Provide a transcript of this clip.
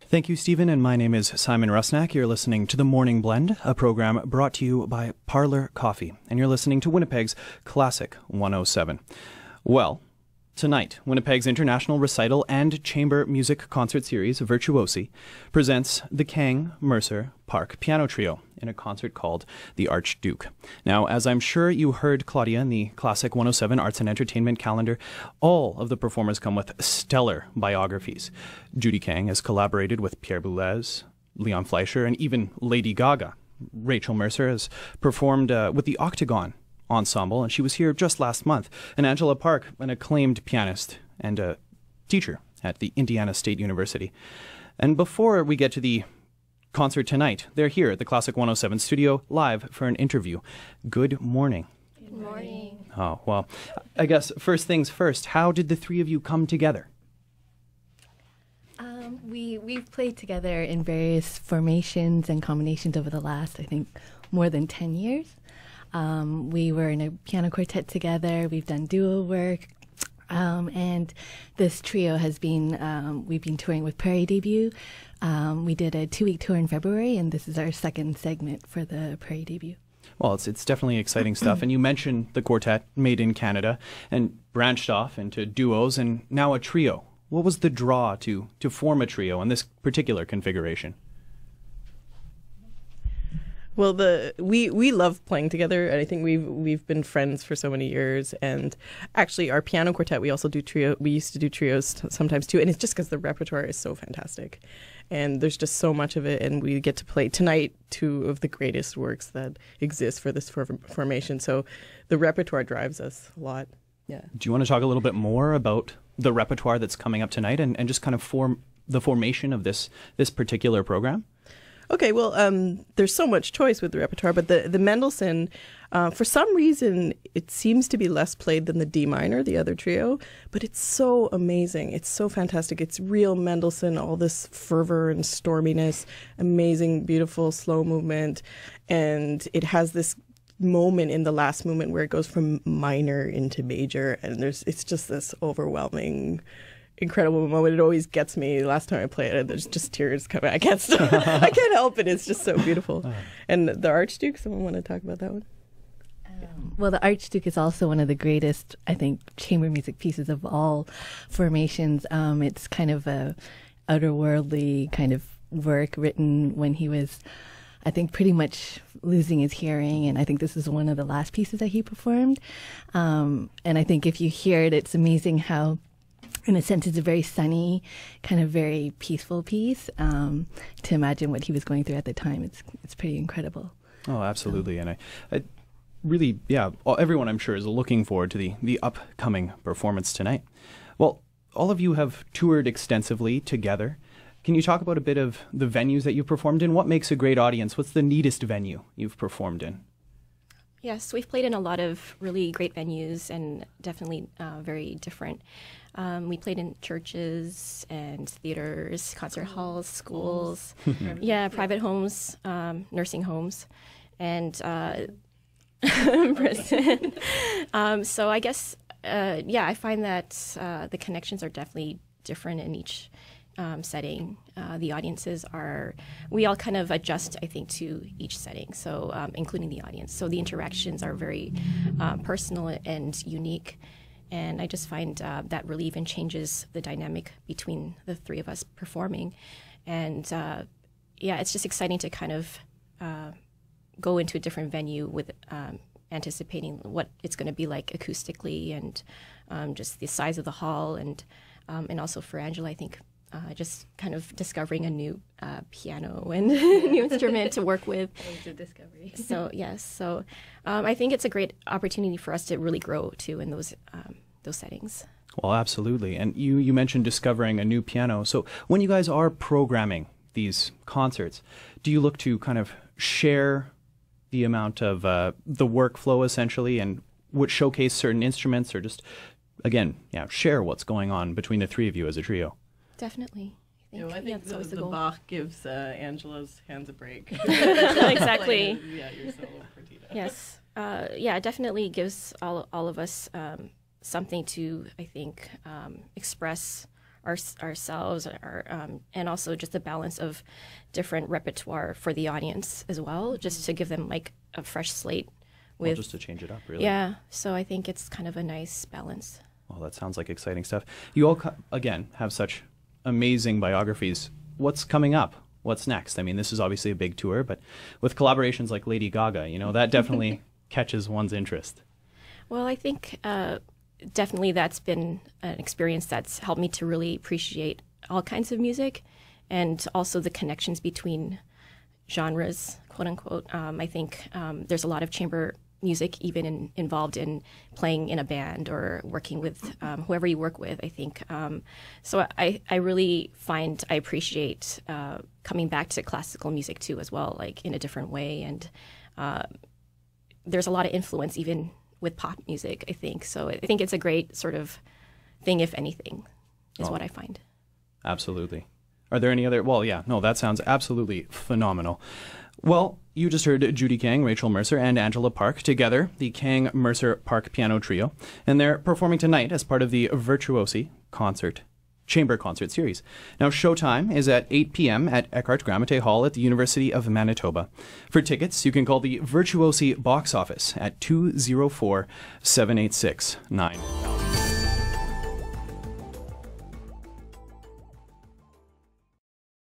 Thank you, Stephen, and my name is Simeon Rusnak. You're listening to The Morning Blend, a program brought to you by Parlor Coffee, and you're listening to Winnipeg's Classic 107. Well, tonight, Winnipeg's international recital and chamber music concert series, Virtuosi, presents the Kang Mercer Park Piano Trio in a concert called The Archduke. Now, as I'm sure you heard Claudia in the Classic 107 Arts and Entertainment calendar, all of the performers come with stellar biographies. Judy Kang has collaborated with Pierre Boulez, Leon Fleischer, and even Lady Gaga. Rachel Mercer has performed with the Octagon Ensemble, and she was here just last month. And Angela Park, an acclaimed pianist and a teacher at the Indiana State University. And before we get to the concert tonight, they're here at the Classic 107 studio live for an interview. Good morning. Good morning. Oh, well, I guess first things first, how did the three of you come together? We've played together in various formations and combinations over the last, I think, more than 10 years. We were in a piano quartet together. We've done duo work. And this trio has been, we've been touring with Prairie Debut. We did a 2-week tour in February, and this is our second segment for the Prairie Debut. Well, it's definitely exciting stuff. And you mentioned the quartet made in Canada and branched off into duos and now a trio. What was the draw to form a trio in this particular configuration? Well, we love playing together, and I think we've been friends for so many years. And actually, our piano quartet, we also do trio. We used to do trios sometimes too, and it's just because the repertoire is so fantastic, and there's just so much of it. And we get to play tonight two of the greatest works that exist for this formation. So the repertoire drives us a lot. Yeah. Do you want to talk a little bit more about the repertoire that's coming up tonight, and just kind of the formation of this particular program? Okay, well, there's so much choice with the repertoire, but the Mendelssohn, for some reason, it seems to be less played than the D minor, the other trio, but it's so amazing. It's so fantastic. It's real Mendelssohn, all this fervor and storminess, amazing, beautiful, slow movement, and it has this moment in the last movement where it goes from minor into major, and it's just this overwhelming, incredible moment. It always gets me. Last time I played it, there's just tears coming. I can't stop. I can't help it. It's just so beautiful. And the Archduke, someone want to talk about that one? Well, the Archduke is also one of the greatest, I think, chamber music pieces of all formations. It's kind of a outerworldly kind of work written when he was, I think, pretty much losing his hearing, and I think this is one of the last pieces that he performed. And I think if you hear it, it's amazing how, in a sense, it's a very sunny, kind of very peaceful piece. To imagine what he was going through at the time, it's pretty incredible. Oh, absolutely. And I really, yeah, everyone I'm sure is looking forward to the upcoming performance tonight. Well, all of you have toured extensively together. Can you talk about a bit of the venues that you've performed in? What makes a great audience? What's the neatest venue you've performed in? Yes, we've played in a lot of really great venues and definitely very different. We played in churches and theaters, concert halls, schools, private homes, nursing homes, and prison. So I guess, I find that the connections are definitely different in each setting. The audiences we all kind of adjust, I think, to each setting, so including the audience. So the interactions are very personal and unique. And I just find that really even changes the dynamic between the three of us performing. And it's just exciting to kind of go into a different venue with anticipating what it's going to be like acoustically and just the size of the hall. And also for Angela, I think just kind of discovering a new piano and new instrument to work with. It was a discovery. So yes, so I think it's a great opportunity for us to really grow too in those settings. Well, absolutely. And you mentioned discovering a new piano. So when you guys are programming these concerts, do you look to kind of share the amount of the workflow essentially, and would showcase certain instruments, or just again, share what's going on between the three of you as a trio? Definitely. I think the Bach gives Angela's hands a break. Exactly. Your solo for Tita. Yes. It definitely gives all of us something to, I think, express ourselves, and also just the balance of different repertoire for the audience as well, just to give them like a fresh slate. Well, just to change it up, really. Yeah, so I think it's kind of a nice balance. Well, that sounds like exciting stuff. You all, again, have such amazing biographies. What's coming up? What's next? I mean, this is obviously a big tour, but with collaborations like Lady Gaga, you know, that definitely catches one's interest. Well, I think definitely that's been an experience that's helped me to really appreciate all kinds of music, and also the connections between genres, quote unquote. I think there's a lot of chamber music even involved in playing in a band or working with whoever you work with, I think. So I really find I appreciate coming back to classical music too as well, like in a different way. And there's a lot of influence even with pop music, I think. So I think it's a great sort of thing, if anything, is what I find. Absolutely. Are there any other? Well, yeah, no, that sounds absolutely phenomenal. Well, you just heard Judy Kang, Rachel Mercer, and Angela Park together, the Kang Mercer Park Piano Trio, and they're performing tonight as part of the Virtuosi Chamber Concert Series. Now, showtime is at 8 p.m. at Eckhart Gramate Hall at the University of Manitoba. For tickets, you can call the Virtuosi box office at 204-786-9000.